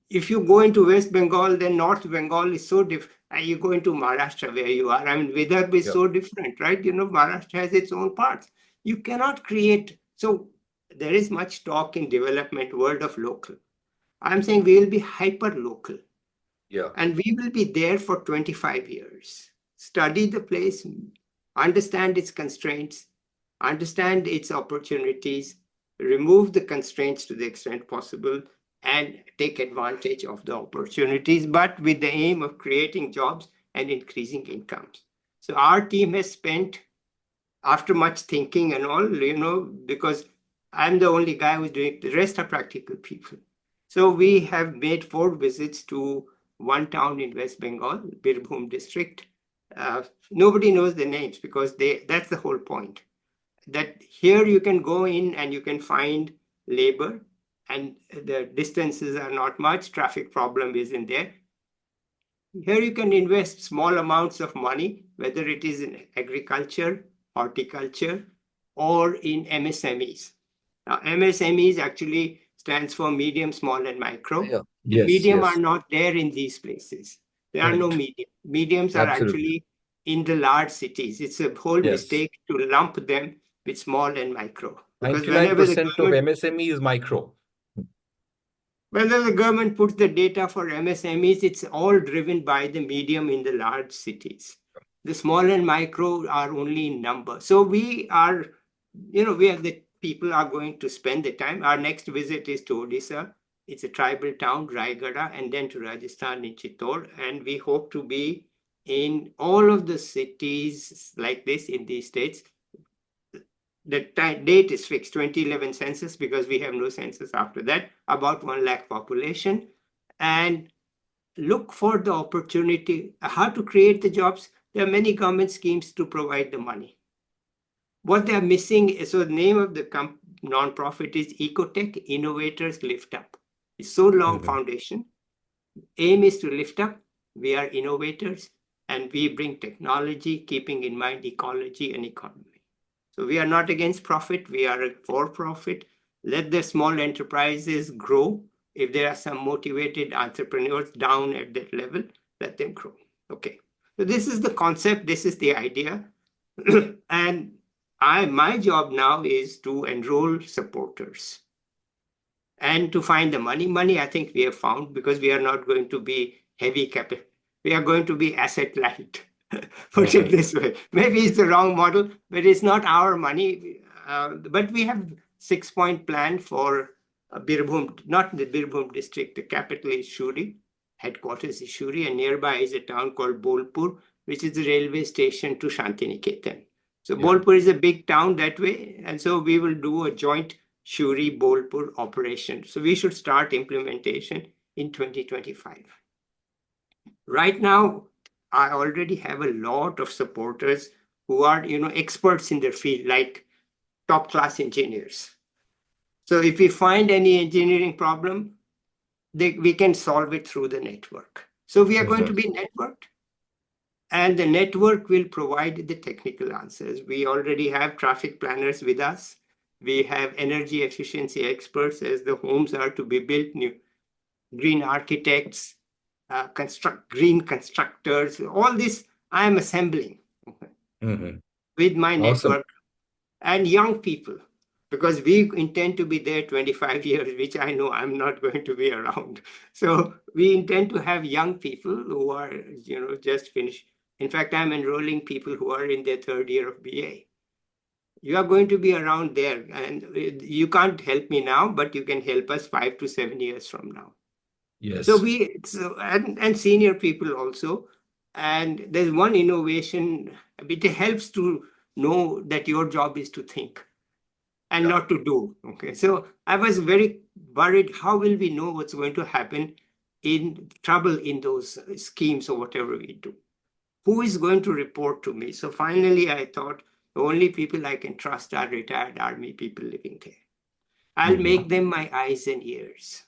if you go into West Bengal, then North Bengal is so different. You go into Maharashtra where you are. I mean, Vidarbha is Yeah. so different, right? Maharashtra has its own parts. You cannot create. So there is much talk in development world of local. I'm saying we will be hyper local, Yeah. and we will be there for 25 years. Study the place, understand its constraints, understand its opportunities, remove the constraints to the extent possible, and take advantage of the opportunities, but with the aim of creating jobs and increasing incomes. So our team has spent, after much thinking and all, because I'm the only guy who's doing it, the rest are practical people. So we have made 4 visits to one town in West Bengal, Birbhum district. Nobody knows the names because that's the whole point. That here you can go in and you can find labor, and the distances are not much, traffic problem isn't there. Here you can invest small amounts of money, whether it is in agriculture, horticulture, or in MSMEs. Now, MSMEs actually stands for medium, small, and micro. Yeah. The Yes. medium are Yes. not there in these places. There are no Correct. medium. Mediums are Absolutely. actually in the large cities. It's a whole Yes. mistake to lump them with small and micro, because 99% of MSME is micro. whether the government puts the data for MSMEs, it's all driven by the medium in the large cities. The small and micro are only in number. So we are, we are the people are going to spend the time. Our next visit is to Odisha. It's a tribal town, Raigada, and then to Rajasthan in Chittor. And we hope to be in all of the cities like this in these states. The date is fixed, 2011 census, because we have no census after that, about 1 lakh population. And look for the opportunity, how to create the jobs. There are many government schemes to provide the money. What they are missing is, so the name of the non-profit is Ecotech Innovators Lift Up. It's so long Mhm. foundation. Aim is to lift up. We are innovators, and we bring technology, keeping in mind ecology and economy. So we are not against profit. We are for profit. Let the small enterprises grow. If there are some motivated entrepreneurs down at that level, let them grow. Okay. So this is the concept. This is the idea. And my job now is to enroll supporters and to find the money. Money, I think we have found, because we are not going to be heavy capital. We are going to be asset light. Put it Mhm. this way. Maybe it's the wrong model, but it's not our money. But we have 6-point plan for Birbhum, not the Birbhum district. The capital is Shuri, headquarters is Shuri, and nearby is a town called Bolpur, which is the railway station to Shantiniketan. So Yeah. Bolpur is a big town that way, and so we will do a joint Shuri Bolpur operation. So we should start implementation in 2025. Right now, I already have a lot of supporters who are, experts in their field, like top class engineers. So if we find any engineering problem, we can solve it through the network. So we are going to Mhm. be networked, and the network will provide the technical answers. We already have traffic planners with us. We have energy efficiency experts as the homes are to be built, new green architects, construct green constructors. All this I am assembling Mhm. with my Awesome. network, and young people, because we intend to be there 25 years, which I know I'm not going to be around. So we intend to have young people who are, just finished. In fact, I'm enrolling people who are in their third year of BA. You are going to be around there, and you can't help me now, but you can help us 5 to 7 years from now. So Yes. and senior people also. And there's one innovation, it helps to know that your job is to think and Yeah. not to do. Okay. So I was very worried, how will we know what's going to happen in trouble in those schemes or whatever we do? Who is going to report to me? So finally, I thought the only people I can trust are retired army people living there. I'll Mhm. make them my eyes and ears.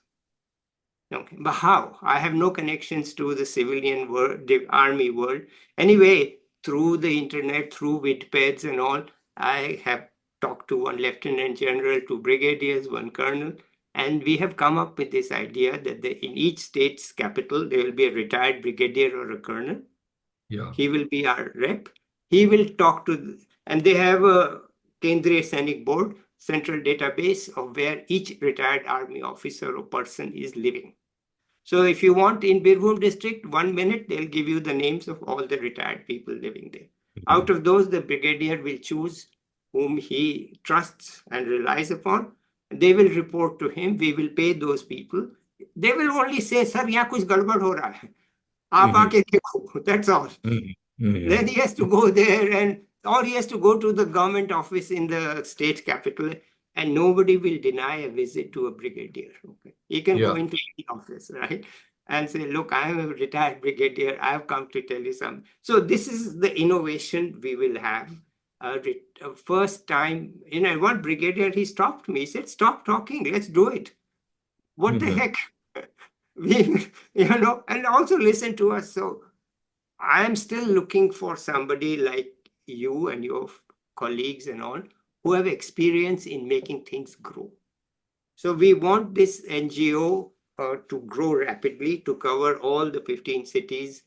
Okay. But how? I have no connections to the civilian world, the army world. Anyway, through the internet, through Vidpeds and all, I have talked to one lieutenant general, two brigadiers, one colonel, and we have come up with this idea that in each state's capital, there will be a retired brigadier or a colonel. Yeah. He will be our rep. He will talk to, and they have a Kendriya Sainik Board, central database of where each retired army officer or person is living. So if you want in Birbhum district, 1 minute, they'll give you the names of all the retired people living there. Out Mhm. of those, the brigadier will choose whom he trusts and relies upon. They will report to him. We will pay those people. They will only say, "Sir, यहाँ कुछ गड़बड़ हो रहा है. आप Mhm. आके देखो." That's all. Mhm. Mhm. Then he has to go there, or he has to go to the government office in the state capital, and nobody will deny a visit to a brigadier. Okay. He can go Yeah. into the office, right? And say, "Look, I am a retired brigadier. I have come to tell you something." So this is the innovation we will have. First time, one brigadier, he stopped me. He said, "Stop talking. Let's do it." What the Mhm. heck? And also listen to us. So I am still looking for somebody like you and your colleagues and all who have experience in making things grow. So we want this NGO to grow rapidly to cover all the 15 cities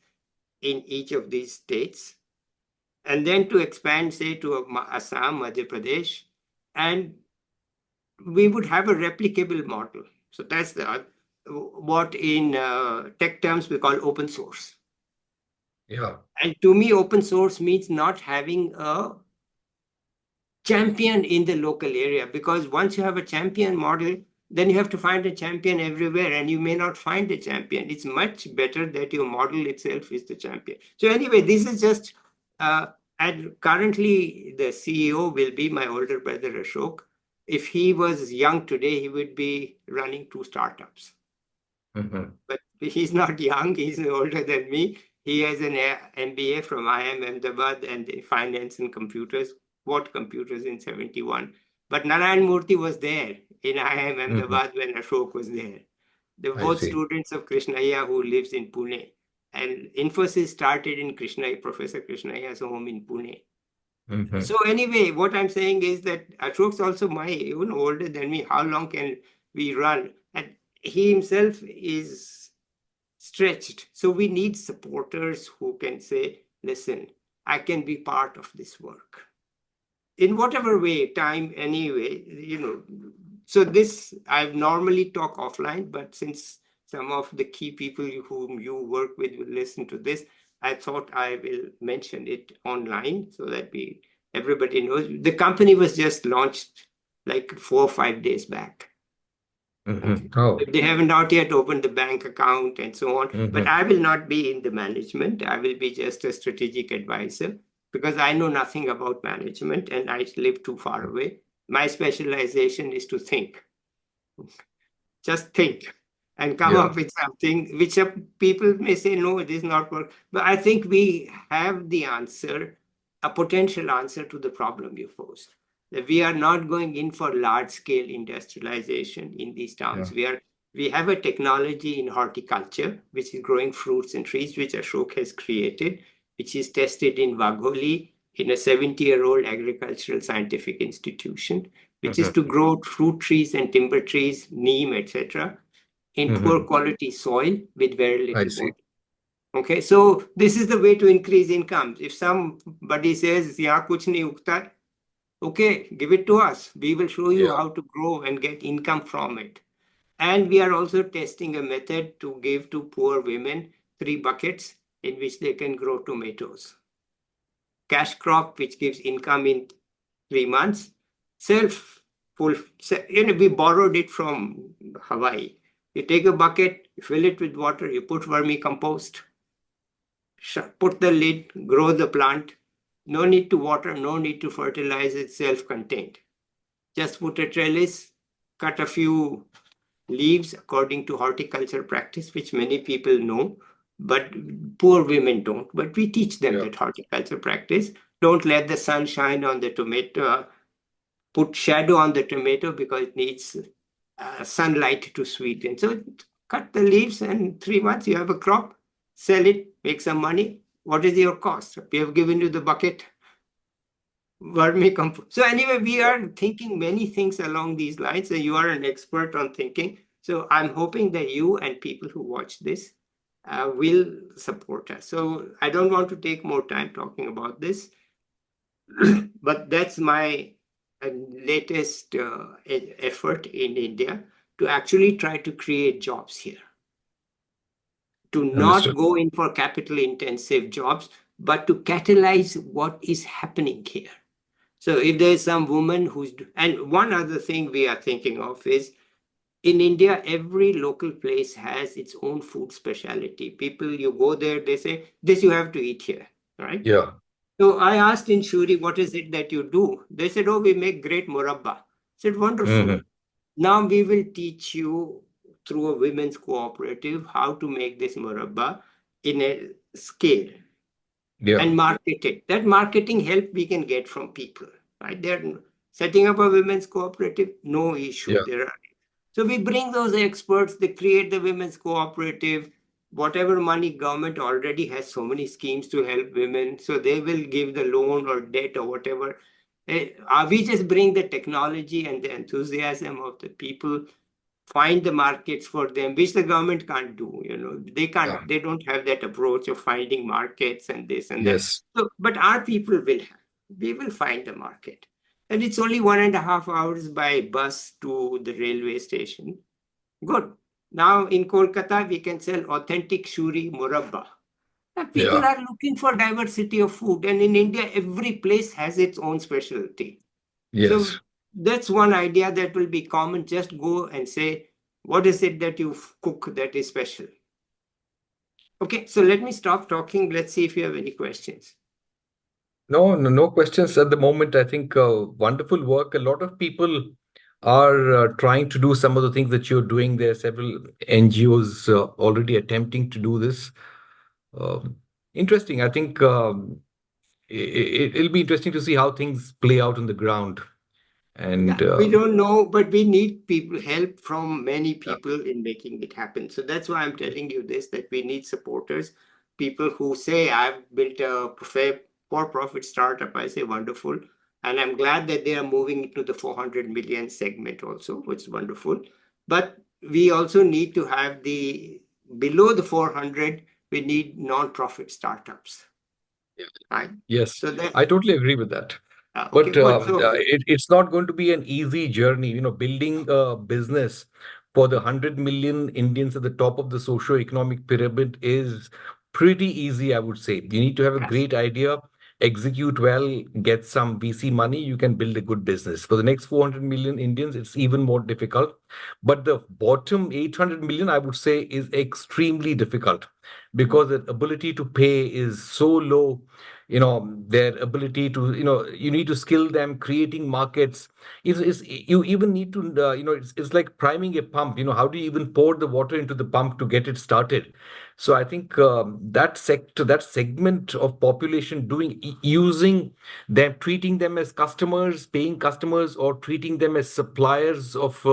in each of these states, and then to expand, say, to Assam, Madhya Pradesh, and we would have a replicable model. So that's what in tech terms we call open source. Yeah. And to me, open source means not having a champion in the local area, because once you have a champion model, then you have to find a champion everywhere, and you may not find a champion. It's much better that your model itself is the champion. So anyway, this is just uh, and currently the CEO will be my older brother Ashok. If he was young today, he would be running two startups, Mhm. but he's not young. He's older than me. He has an MBA from IIM Ahmedabad and in finance and computers. What computers in 71? But Narayan Murthy was there in IIM Mhm. Ahmedabad when Ashok was there. They were I both see. students of Krishnaiya, who lives in Pune. And Infosys started in Krishnaiya, Professor Krishnaiya's home in Pune. Mhm. So anyway, what I'm saying is that Ashok's also even older than me. How long can we run? And he himself is stretched. So we need supporters who can say, "Listen, I can be part of this work in whatever way, time, anyway." So this, I normally talk offline, but since some of the key people whom you work with will listen to this, I thought I will mention it online so that everybody knows. The company was just launched like 4 or 5 days back. Okay. Mhm. Oh. They have not yet opened the bank account and so on. But Mhm. I will not be in the management. I will be just a strategic advisor because I know nothing about management and I live too far away. My specialization is to think, just think. and come Yeah. up with something which people may say, no, it is not work. But I think we have the answer, a potential answer to the problem you posed. That we are not going in for large scale industrialization in these towns. Yeah. We have a technology in horticulture, which is growing fruits and trees, which Ashok has created, which is tested in Wagholi in a 70-year-old agricultural scientific institution, which is Hmm. to grow fruit trees and timber trees, neem, etc., in poor Hmm. quality soil with very I little see. water. Okay, so this is the way to increase incomes. If somebody says, "Yeah, kuch nahi ugta," okay, give it to us. We will show you Yeah. how to grow and get income from it. And we are also testing a method to give to poor women 3 buckets in which they can grow tomatoes. Cash crop, which gives income in 3 months. Self full, we borrowed it from Hawaii. You take a bucket, you fill it with water, you put vermicompost, put the lid, grow the plant. No need to water, no need to fertilize, it's self contained. Just put a trellis, cut a few leaves according to horticulture practice, which many people know, but poor women don't. But we teach them Yeah. that horticulture practice. Don't let the sun shine on the tomato, put shadow on the tomato because it needs sunlight to sweeten. So cut the leaves, and 3 months you have a crop, sell it, make some money. What is your cost? We have given you the bucket, vermicompost. So anyway, we Yeah. are thinking many things along these lines, and you are an expert on thinking. So I'm hoping that you and people who watch this will support us. So I don't want to take more time talking about this, but that's my latest effort in India to actually try to create jobs here, to not Understood. go in for capital intensive jobs, but to catalyze what is happening here. So if there's some woman who's, and one other thing we are thinking of is in India, every local place has its own food specialty. People, you go there, they say, this you have to eat here, right? Yeah. So I asked in Shuri, what is it that you do? They said, oh, we make great murabba. I said, wonderful. Hmm. Now we will teach you through a women's cooperative how to make this murabba in a scale Yeah. and market it. That marketing help we can get from people, right? They're setting up a women's cooperative, no issue. Yeah. There are so we bring those experts, they create the women's cooperative. Whatever money government already has so many schemes to help women, so they will give the loan or debt or whatever. We just bring the technology and the enthusiasm of the people, find the markets for them, which the government can't do. Yeah. They don't have that approach of finding markets and this and that. Yes. So, but our people will have. We will find the market. And it's only 1.5 hours by bus to the railway station. Good. Now in Kolkata, we can sell authentic Shuri Murabba. People Yeah. are looking for diversity of food, and in India, every place has its own specialty. So Yes. that's one idea that will be common. Just go and say, what is it that you cook that is special? Okay, so let me stop talking. Let's see if you have any questions. No, no, no questions at the moment. I think wonderful work. A lot of people are trying to do some of the things that you're doing. There are several NGOs already attempting to do this. Um, Interesting. I think it'll be interesting to see how things play out on the ground. Yeah, And we don't know, but we need people help from many yeah, people in making it happen. So that's why I'm telling you this, that we need supporters, people who say, I've built a for-profit startup. I say, wonderful. And I'm glad that they are moving into the 400 million segment also, which is wonderful. But we also need to have below the 400, we need non-profit startups, right? yes, So that, I totally agree with that. okay, But good. So, it's not going to be an easy journey. Building a business for the 100 million Indians at the top of the socio-economic pyramid is pretty easy, I would say. You need to have a yes. great idea, execute well, get some VC money, you can build a good business. For the next 400 million Indians, it's even more difficult. But the bottom 800 million, I would say, is extremely difficult because the ability to pay is so low. their ability to, you need to skill them. Creating markets is you even need to, it's like priming a pump. How do you even pour the water into the pump to get it started? So I think that segment of population, using them, treating them as customers, paying customers, or treating them as suppliers of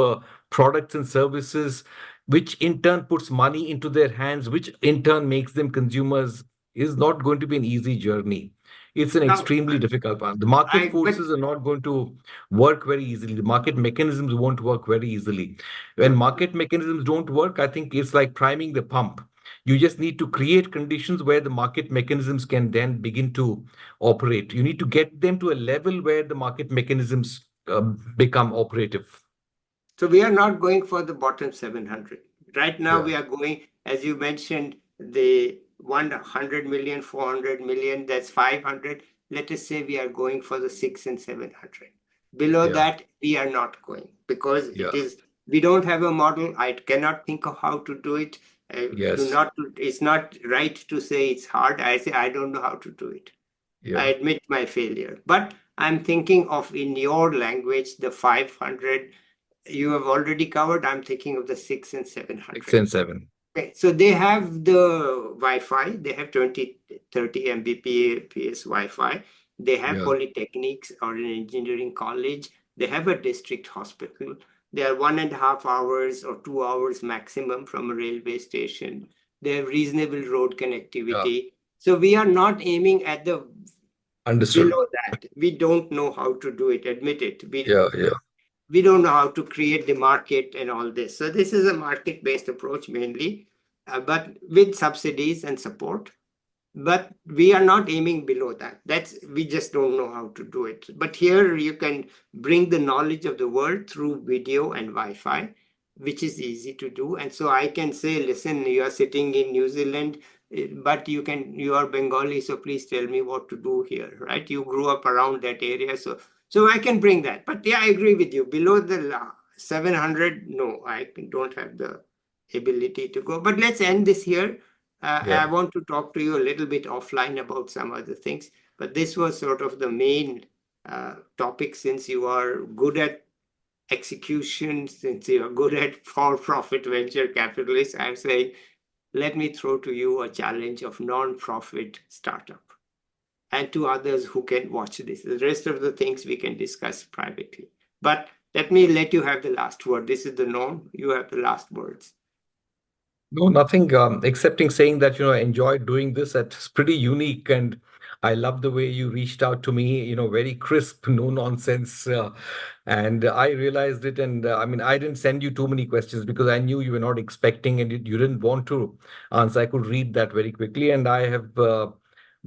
products and services, which in turn puts money into their hands, which in turn makes them consumers, is not going to be an easy journey. It's an Now, extremely difficult one. The market but forces are not going to work very easily. The market mechanisms won't work very easily. When sure. market mechanisms don't work, I think it's like priming the pump. You just need to create conditions where the market mechanisms can then begin to operate. You need to get them to a level where the market mechanisms become operative. So we are not going for the bottom 700. Right now, Yeah, we are going, as you mentioned, the 100 million, 400 million, that's 500. Let us say we are going for the 6 and 700. Below yeah, that, we are not going because yeah. we don't have a model. I cannot think of how to do it. Yes. It's not right to say it's hard. I say I don't know how to do it. I Yeah. admit my failure. But I'm thinking of, in your language, the 500 you have already covered. I'm thinking of the 6 and Six 700. and seven. Okay, so they have the Wi-Fi. They have 20, 30 Mbps Wi-Fi. They have Yeah. polytechnics or an engineering college. They have a district hospital. They are 1.5 hours or 2 hours maximum from a railway station. They have reasonable road Yeah. connectivity. So we are not aiming at the Understood. below that. We don't know how to do it. Admit it. Yeah. Yeah. We don't know how to create the market and all this. So this is a market-based approach mainly, but with subsidies and support. But we are not aiming below that. We just don't know how to do it. But here you can bring the knowledge of the world through video and Wi-Fi, which is easy to do. And so I can say, listen, you are sitting in New Zealand, but you are Bengali, so please tell me what to do here, right? You grew up around that area, so I can bring that. But yeah, I agree with you. Below the 700, no, I don't have the ability to go. But let's end this here. I Yeah. want to talk to you a little bit offline about some other things, but this was sort of the main topic. Since you are good at execution, since you are good at for-profit venture capitalists, I'm saying, let me throw to you a challenge of non-profit startup and to others who can watch this. The rest of the things we can discuss privately. But let me let you have the last word. This is the norm. You have the last words. No, nothing, excepting saying that, I enjoyed doing this. It's pretty unique. And I love the way you reached out to me, very crisp, no nonsense. And I realized it. And I mean, I didn't send you too many questions because I knew you were not expecting and you didn't want to answer. I could read that very quickly. And I have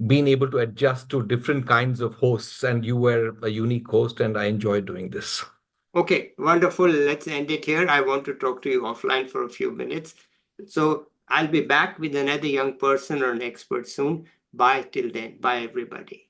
been able to adjust to different kinds of hosts. And you were a unique host. And I enjoyed doing this. Okay, wonderful. Let's end it here. I want to talk to you offline for a few minutes. So I'll be back with another young person or an expert soon. Bye till then. Bye, everybody.